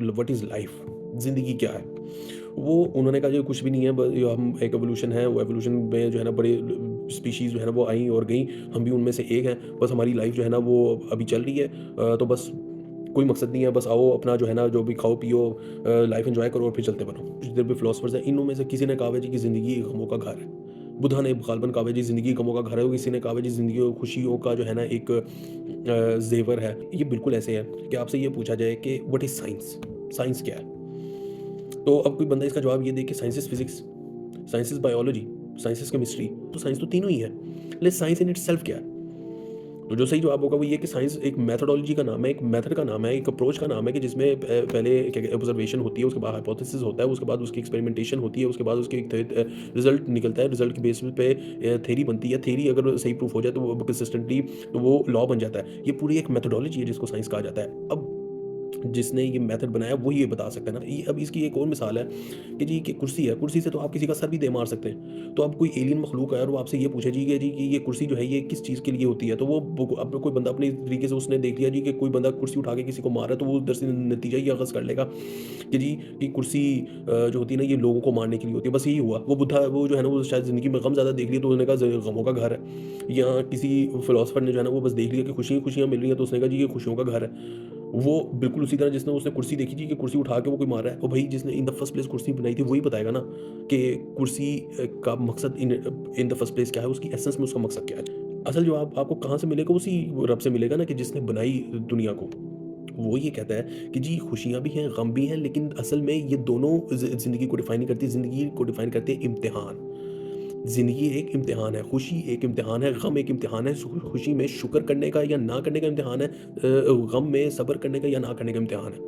What is life, ज़िंदगी क्या है? वो उन्होंने कहा जो कुछ भी नहीं है, ब ये हम एक एवोल्यूशन है, वो एवोल्यूशन में जो है ना बड़े स्पीशीज़ जो है ना वो आई और गई, हम भी उनमें से एक हैं। बस हमारी लाइफ़ जो है ना वो अभी चल रही है, तो बस कोई मकसद नहीं है, बस आओ अपना जो है ना जो भी खाओ पियो, लाइफ़ एन्जॉय करो और फिर चलते बनो। जितने भी फिलोसोफर्स हैं, इनमें से किसी ने कहा है जी कि ज़िंदगी एक गमों का घर है। बुद्धा ने गालिबन कहा है जी ज़िंदगी गमों का घर है, और किसी ने कहा है जी ज़िंदगी और खुशियों का जो है ना एक ज़ेवर है। ये बिल्कुल ऐसे है कि आपसे ये पूछा जाए कि व्हाट इज़ साइंस? साइंस क्या है? तो अब कोई बंदा इसका जवाब ये दे कि science is physics, science is biology, science is chemistry, तो साइंस तो तीनों ही है। लेकिन साइंस इन इटसेल्फ क्या है? तो जो सही जवाब होगा वो ये कि साइंस एक मेथोडोलॉजी का नाम है, एक मेथड का नाम है, एक अप्रोच का नाम है कि जिसमें पहले क्या कहते हैं ऑब्जर्वेशन होती है, उसके बाद हाइपोथेसिस होता है, उसके बाद उसकी एक्सपेरिमेंटेशन होती है, उसके बाद उसके एक रिजल्ट निकलता है, रिजल्ट के बेसिस पे थ्योरी बनती है, थ्योरी अगर सही प्रूफ हो जाए तो वो कंसिस्टेंटली तो वो लॉ बन जाता है। ये पूरी एक मेथोडोलॉजी है जिसको साइंस कहा जाता है। अब जिसने ये मेथड बनाया वही ये बता सकता है ना। ये अब इसकी एक और मिसाल है कि जी कि कुर्सी है, कुर्सी से तो आप किसी का सर भी दे मार सकते हैं। तो अब कोई एलियन मखलूक है और वो आपसे ये पूछे जी कि ये कुर्सी जो है ये किस चीज़ के लिए होती है? तो वो अब कोई बंदा अपने तरीके से उसने देख लिया जी कि कोई बंदा कुर्सी उठा के किसी को मार रहा है, तो वो उधर से नतीजा ये अख़ज़ कर लेगा कि जी कि कुर्सी जो होती है ना ये लोगों को मारने के लिए होती है। बस यही हुआ। वो बुद्धा वो जो है ना वो शायद ज़िंदगी में गम ज़्यादा देख लिया, तो उसने कहा गमों का घर है। या किसी फिलोसोफर ने जो है ना वो बस देख लिया कि खुशियाँ मिल रही हैं, तो उसने कहा जी ये खुशियों का घर है। वो बिल्कुल उसी तरह जिसने उसने कुर्सी देखी थी कि कुर्सी उठा के वो कोई मार रहा है, और भाई जिसने इन द फर्स्ट प्लेस कुर्सी बनाई थी वही बताएगा ना कि कुर्सी का मकसद इन द फर्स्ट प्लेस क्या है, उसकी एसेंस में उसका मकसद क्या है। असल जवाब आपको कहाँ से मिलेगा? उसी रब से मिलेगा ना कि जिसने बनाई दुनिया को। वो ये कहता है कि जी खुशियाँ भी हैं, गम भी हैं, लेकिन असल में ये दोनों ज़िंदगी को डिफ़ाइन नहीं करती, ज़िंदगी को डिफ़ाइन करते हैं इम्तिहान। ज़िंदगी एक इम्तिहान है, खुशी एक इम्तिहान है, गम एक इम्तिहान है। खुशी में शुक्र करने का या ना करने का इम्तिहान है, गम में सब्र करने का या ना करने का इम्तिहान है।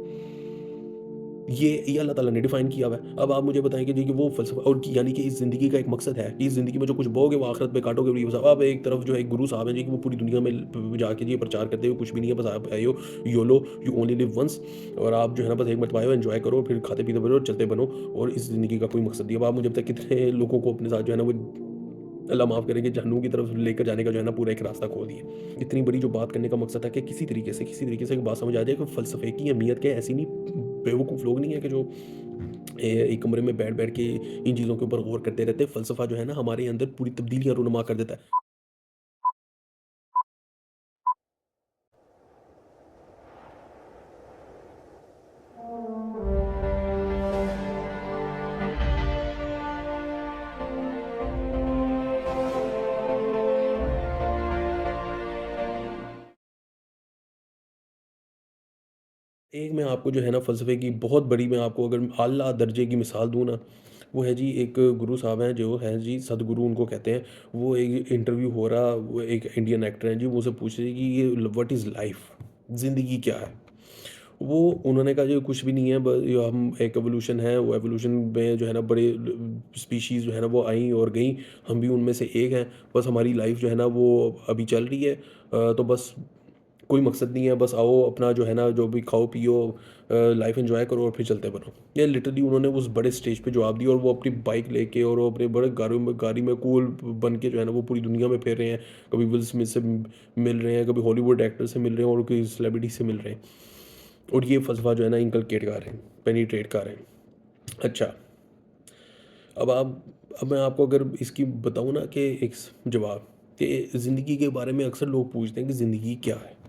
ये अल्लाह ताला ने डिफ़ाइन किया हुआ है। अब आप मुझे बताएँ कि जी कि वो फ़लसफ़ा और कि यानी कि इस ज़िंदगी का एक मकसद है कि इस ज़िंदगी में जो कुछ बोओगे वो आखिरत में काटोगे। और ये बस अब एक तरफ जो है एक गुरु साहब हैं जी कि वो पूरी दुनिया में जाके जी प्रचार करते हुए कुछ भी नहीं है, बस आप आए हो, YOLO, you only live once, और आप जो है ना बस एक मरतबा आए हो, एन्जॉय करो, फिर खाते-पीते बनो और चलते बनो, और इस ज़िंदगी का कोई मकसद नहीं है। अब आप मुझे बताएँ कितने लोगों को अपने साथ जो है ना वो अल्लाह माफ़ करेंगे जहन्नुम की तरफ लेकर जाने का जो है ना पूरा एक रास्ता खोल दिया। इतनी बड़ी जो बात करने का मकसद है कि किसी तरीके से एक बात समझ आ जाए कि फ़लसफ़े की अहमियत क्या है। ऐसी नहीं बेवकूफ़ लोग नहीं है कि जो एक कमरे में बैठ-बैठ के इन चीज़ों के ऊपर गौर करते रहते हैं। फ़लसफ़ा जो है ना हमारे अंदर पूरी तब्दीलियाँ रूनुमा कर देता है। एक मैं आपको जो है ना फ़लसफ़े की बहुत बड़ी मैं आपको अगर आला दर्जे की मिसाल दूँ ना, वो है जी एक गुरु साहब हैं जो हैं जी सतगुरु उनको कहते हैं। वो एक इंटरव्यू हो रहा, वो एक इंडियन एक्टर हैं जी, वो उनसे पूछ रहे हैं कि ये व्हाट इज़ लाइफ़? ज़िंदगी क्या है? वो उन्होंने कहा जी कुछ भी नहीं है, ब ये हम एक एवोल्यूशन है, वो एवोल्यूशन में जो है ना बड़े स्पीशीज़ जो है ना वो आई और गई, हम भी उनमें से एक हैं। बस हमारी लाइफ़ जो है ना वो अभी चल रही है, तो बस कोई मकसद नहीं है, बस आओ अपना जो है ना जो भी खाओ पियो, लाइफ एंजॉय करो और फिर चलते बनो। ये लिटरली उन्होंने उस बड़े स्टेज पे जवाब दिया, और वो अपनी बाइक लेके और वो अपने बड़े गाड़ी में कूल बन के जो है ना वो पूरी दुनिया में फिर रहे हैं। कभी विल स्मिथ से मिल रहे हैं, कभी हॉलीवुड एक्टर से मिल रहे हैं, और कोई सेलिब्रिटी से मिल रहे हैं, और ये फ़लसफ़ा जो है ना इनकलकेट कर रहे हैं, पेनिट्रेट कर रहे हैं। अच्छा, अब आप अब मैं आपको अगर इसकी बताऊँ ना कि एक जवाब कि ज़िंदगी के बारे में अक्सर लोग पूछते हैं कि ज़िंदगी क्या है?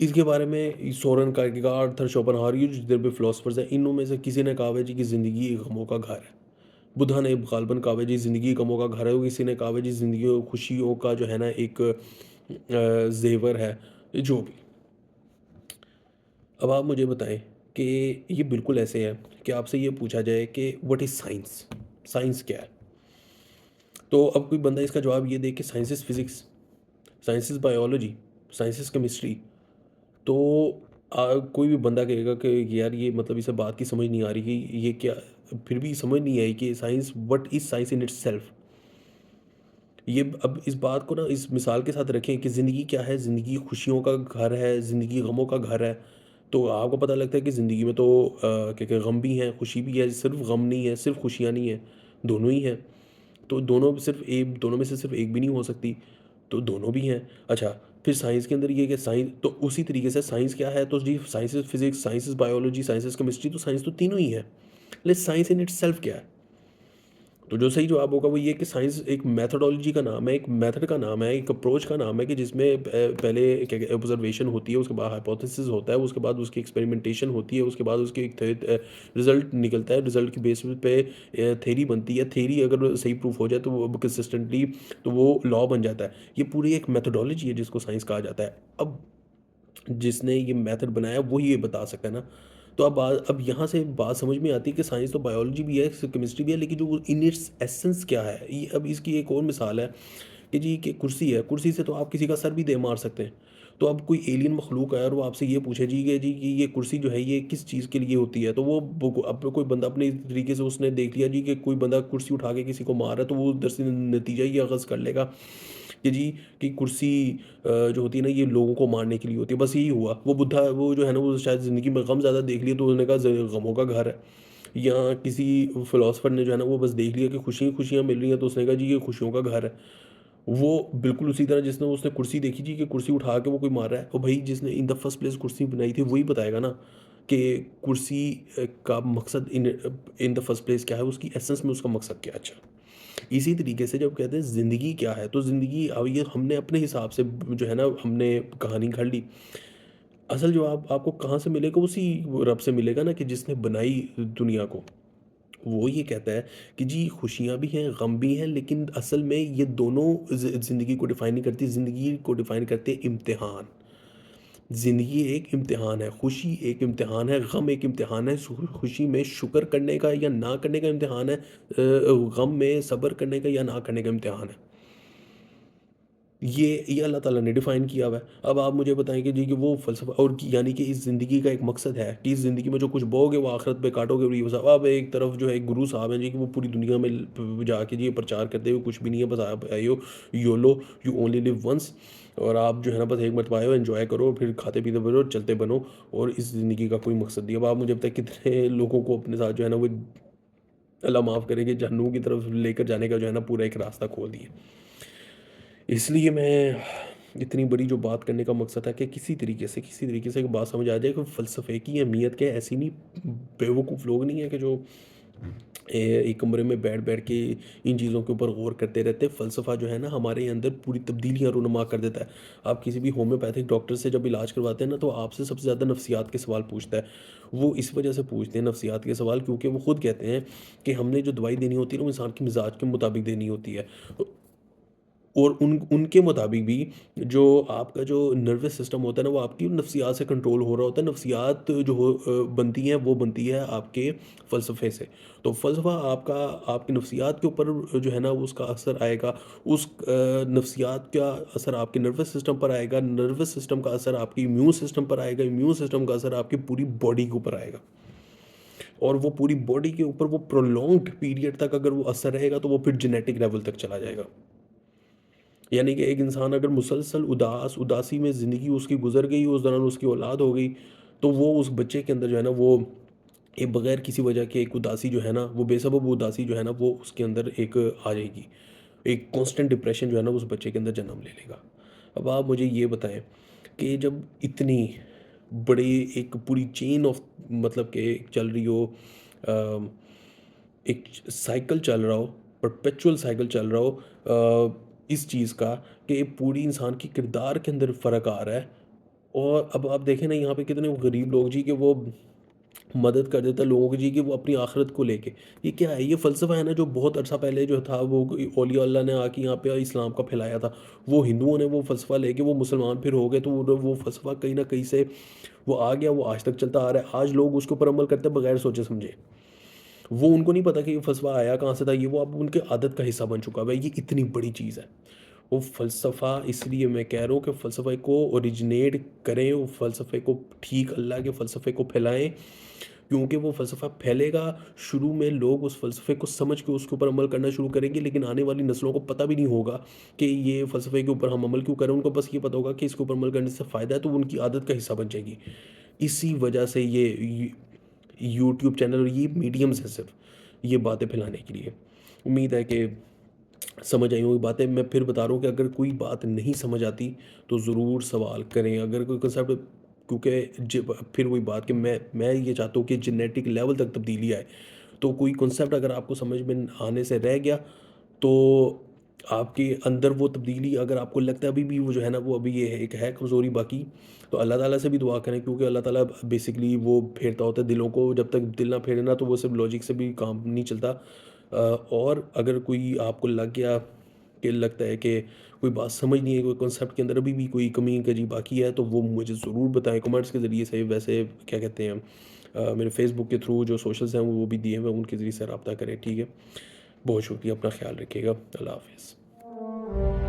इसके बारे में सोरेन किरकेगार्ड, आर्थर शोपेनहावर, ये जितने भी फिलोसोफर्स हैं, इनमें में से किसी ने कहा है जी कि ज़िंदगी एक गमों का घर है। बुद्धा ने गालिबन कहा है जी ज़िंदगी गमों का घर है, और किसी ने कहा है जी ज़िंदगी और खुशियों का जो है ना एक ज़ेवर है, जो भी। अब आप मुझे बताएँ कि ये बिल्कुल ऐसे है कि आपसे ये पूछा जाए कि व्हाट इज़ साइंस? साइंस क्या है? तो अब कोई बंदा इसका जवाब ये दे कि science is physics, science is biology, science is chemistry, तो कोई भी बंदा कहेगा कि यार ये मतलब इसे बात की समझ नहीं आ रही कि ये क्या, फिर भी समझ नहीं आई कि science what is science in itself. ये अब इस बात को ना इस मिसाल के साथ रखें कि ज़िंदगी क्या है? ज़िंदगी खुशियों का घर है, ज़िंदगी गमों का घर है। तो आपको पता लगता है कि ज़िंदगी में तो क्या गम भी हैं, खुशी भी है, सिर्फ़ गम नहीं है, सिर्फ़ खुशियाँ नहीं है, दोनों ही हैं। तो दोनों में से सिर्फ़ एक भी नहीं हो सकती, तो दोनों भी हैं। अच्छा, फिर साइंस के अंदर ये कि साइंस तो उसी तरीके से साइंस क्या है, तो जी science is physics, science is biology, science is chemistry, तो साइंस तो तीनों ही है। लेकिन साइंस इन इटसेल्फ क्या है? तो जो सही जवाब होगा वो ये कि साइंस एक मेथोडोलॉजी का नाम है, एक मेथड का नाम है, एक अप्रोच का नाम है कि जिसमें पहले क्या कहते हैं ऑब्जर्वेशन होती है, उसके बाद हाइपोथेसिस होता है, उसके बाद उसकी एक्सपेरिमेंटेशन होती है, उसके बाद उसकी एक रिजल्ट निकलता है, रिजल्ट के बेसिस पे थ्योरी बनती है, थ्योरी अगर सही प्रूफ हो जाए तो वो कंसिस्टेंटली तो वो लॉ बन जाता है। ये पूरी एक मेथोडोलॉजी है जिसको साइंस कहा जाता है। अब जिसने ये मेथड बनाया वही ये बता सकता है ना। तो अब यहाँ से बात समझ में आती है कि साइंस तो बायोलॉजी भी है, केमिस्ट्री भी है, लेकिन जो इन इट्स एसेंस क्या है, ये अब इसकी एक और मिसाल है कि जी कि कुर्सी है, कुर्सी से तो आप किसी का सर भी दे मार सकते हैं। तो अब कोई एलियन मखलूक है और वो आपसे ये पूछे जी कि ये कुर्सी जो है ये किस चीज़ के लिए होती है, तो वो अब कोई बंदा अपने तरीके से उसने देख लिया जी कि कोई बंदा कुर्सी उठा के किसी को मार रहा है, तो वो उधर से नतीजा ये अखज़ कर लेगा कि जी कि कुर्सी जो होती है ना ये लोगों को मारने के लिए होती है। बस यही हुआ, वो बुद्धा वो जो है ना वो शायद ज़िंदगी में गम ज़्यादा देख लिया तो उसने कहा गमों का घर है। या किसी फिलोसफर ने जो है ना वो बस देख लिया कि खुशियाँ मिल रही हैं तो उसने कहा जी ये खुशियों का घर है। वो बिल्कुल उसी तरह जिसने उसने कुर्सी देखी जी कि कुर्सी उठा के वो कोई मार रहा है, और भाई जिसने इन द फर्स्ट प्लेस कुर्सी बनाई थी वही बताएगा ना कि कुर्सी का मकसद इन द फर्स्ट प्लेस क्या है, उसकी एसेंस में उसका मकसद क्या है। अच्छा, इसी तरीके से जब कहते हैं ज़िंदगी क्या है, तो ज़िंदगी अब ये हमने अपने हिसाब से जो है ना हमने कहानी घड़ ली। असल जवाब आपको कहाँ से मिलेगा, उसी रब से मिलेगा ना कि जिसने बनाई दुनिया को। वो ये कहता है कि जी खुशियाँ भी हैं, गम भी हैं, लेकिन असल में ये दोनों ज़िंदगी को डिफ़ाइन नहीं करती, ज़िंदगी को डिफ़ाइन करते हैं इम्तिहान। ज़िंदगी एक इम्तिहान है, खुशी एक इम्तिहान है, गम एक इम्तिहान है। खुशी में शुक्र करने का या ना करने का इम्तिहान है, गम में सब्र करने का या ना करने का इम्तिहान है। ये अल्लाह ताला ने डिफ़ाइन किया हुआ है। अब आप मुझे बताएँ कि जी कि वो फ़लसफ़ा और कि यानी कि इस ज़िंदगी का एक मकसद है कि इस ज़िंदगी में जो कुछ बोओगे वो आखिरत में काटोगे, और ये बस अब एक तरफ जो है एक गुरु साहब हैं जी कि वो पूरी दुनिया में जाके जी ये प्रचार करते हुए कुछ भी नहीं है, बस आप आए हो, YOLO, you only live once, और आप जो है ना बस एक मरतबा आए हो, एन्जॉय करो, फिर खाते पीते बनो, चलते बनो, और इस ज़िंदगी का कोई मकसद नहीं है। अब आप मुझे बताएँ कितने लोगों को अपने साथ जो है ना वो अल्लाह माफ़ करे कि जहन्नुम की तरफ लेकर जाने का जो है ना पूरा एक रास्ता खोल दिया। इसलिए मैं इतनी बड़ी जो बात करने का मकसद है कि किसी तरीके से एक बात समझ आ जाए कि फ़लसफ़े की अहमियत क्या है। ऐसी नहीं, बेवकूफ़ लोग नहीं है कि जो एक कमरे में बैठ के इन चीज़ों के ऊपर गौर करते रहते हैं। फ़लसफ़ा जो है ना हमारे अंदर पूरी तब्दीलियाँ रूनुमा कर देता है। आप किसी भी होम्योपैथिक डॉक्टर से जब इलाज करवाते हैं ना तो आपसे सबसे ज़्यादा नफ्सियात के सवाल पूछता है। वो इस वजह से पूछते हैं नफ्सियात के सवाल, क्योंकि वो खुद कहते हैं कि हमने जो दवाई देनी होती है ना वो इंसान के मिजाज के मुताबिक देनी होती है। और उनके मुताबिक भी जो आपका जो नर्वस सिस्टम होता है ना वो आपकी नफ्सियात से कंट्रोल हो रहा होता है। नफ्सियात जो बनती हैं वो बनती है आपके फ़लसफ़े से। तो फ़लसफ़ा आपका आपकी नफ्सियात के ऊपर जो है ना उसका असर आएगा। उस नफ्सियात का असर आपके नर्वस सिस्टम पर आएगा, नर्वस सिस्टम का असर आपके इम्यून सिस्टम पर आएगा, इम्यून सिस्टम का असर आपकी पूरी बॉडी के ऊपर आएगा। और वो पूरी बॉडी के ऊपर वो प्रोलॉन्ग्ड पीरियड तक अगर वो असर रहेगा तो वो फिर जेनेटिक लेवल तक चला जाएगा। यानी कि एक इंसान अगर मुसलसल उदासी में ज़िंदगी उसकी गुज़र गई, उस दौरान उसकी औलाद हो गई, तो वो उस बच्चे के अंदर जो है ना वो एक बगैर किसी वजह के एक उदासी जो है ना, वो बेसबब उदासी जो है ना वो उसके अंदर एक आ जाएगी। एक कांस्टेंट डिप्रेशन जो है ना उस बच्चे के अंदर जन्म ले लेगा। अब आप मुझे ये बताएँ कि जब इतनी बड़ी एक पूरी चेन ऑफ मतलब कि चल रही हो, अ, एक साइकिल चल रहा हो, परपेचुअल साइकिल चल रहा हो इस चीज़ का कि पूरी इंसान की किरदार के अंदर फ़र्क आ रहा है। और अब आप देखें ना यहाँ पे कितने गरीब लोग जी कि वो मदद कर देता है लोगों की जी कि वो अपनी आखिरत को लेके। ये क्या है, ये फ़लसफ़ा है ना जो बहुत अरसा पहले जो था वो कोई औलिया अल्लाह ने आके यहाँ पे इस्लाम का फैलाया था। वो हिंदुओं ने वो फ़लसफ़ा लेके वो मुसलमान फिर हो गए, तो वो फ़लसफ़ा कहीं न कहीं से वो आ गया, वो आज तक चलता आ रहा है। आज लोग उसके ऊपर अमल करते हैं बगैर सोचे समझे। वो उनको नहीं पता कि ये फ़लसफ़ा आया कहाँ से था, ये वो अब उनके आदत का हिस्सा बन चुका है। ये इतनी बड़ी चीज़ है। वो फ़लसफ़ा इसलिए मैं कह रहा हूँ कि फ़लसफ़े को ओरिजिनेट करें, वो फ़लसफ़े को ठीक अल्लाह के फ़लसफ़े को फैलाएँ, क्योंकि वो फ़लसफ़ा फैलेगा, शुरू में लोग उस फ़लसफ़े को समझ के उसके ऊपर अमल करना शुरू करेंगे, लेकिन आने वाली नस्लों को पता भी नहीं होगा कि ये फ़लसफ़े के ऊपर हम अमल क्यों कर रहे हैं। उनको बस ये पता होगा कि इसके ऊपर अमल करने से फ़ायदा है, तो वो उनकी आदत का हिस्सा बन जाएगी। इसी वजह से ये यूट्यूब चैनल और ये मीडियम्स हैं सिर्फ़, ये बातें फैलाने के लिए। उम्मीद है कि समझ आई होंगी बातें। मैं फिर बता रहा हूँ कि अगर कोई बात नहीं समझ आती तो ज़रूर सवाल करें। अगर कोई कंसेप्ट, क्योंकि जब फिर वही बात कि मैं ये चाहता हूँ कि जेनेटिक लेवल तक तब्दीली आए। तो कोई कंसेप्ट अगर आपको समझ में आने से रह गया, तो आपके अंदर वो तब्दीली अगर आपको लगता है अभी भी वो जो है ना वो अभी ये है एक है कमज़ोरी बाकी, तो अल्लाह ताला से भी दुआ करें, क्योंकि अल्लाह ताला बेसिकली वो फेरता होता है दिलों को। जब तक दिल ना फेरे ना तो वो सिर्फ लॉजिक से भी काम नहीं चलता। और अगर कोई आपको लग गया कि लगता है कि कोई बात समझ नहीं है, कोई कॉन्सेप्ट के अंदर अभी भी कोई कमी कजी बाकी है, तो वो मुझे ज़रूर बताएं कमेंट्स के ज़रिए से। वैसे क्या कहते हैं, मेरे फेसबुक के थ्रू जो सोशल्स हैं वो भी दिए हुए हैं, उनके ज़रिए से रब्ता करें, ठीक है। बहुत शुक्रिया, अपना ख्याल रखिएगा, अल्लाह हाफिज़।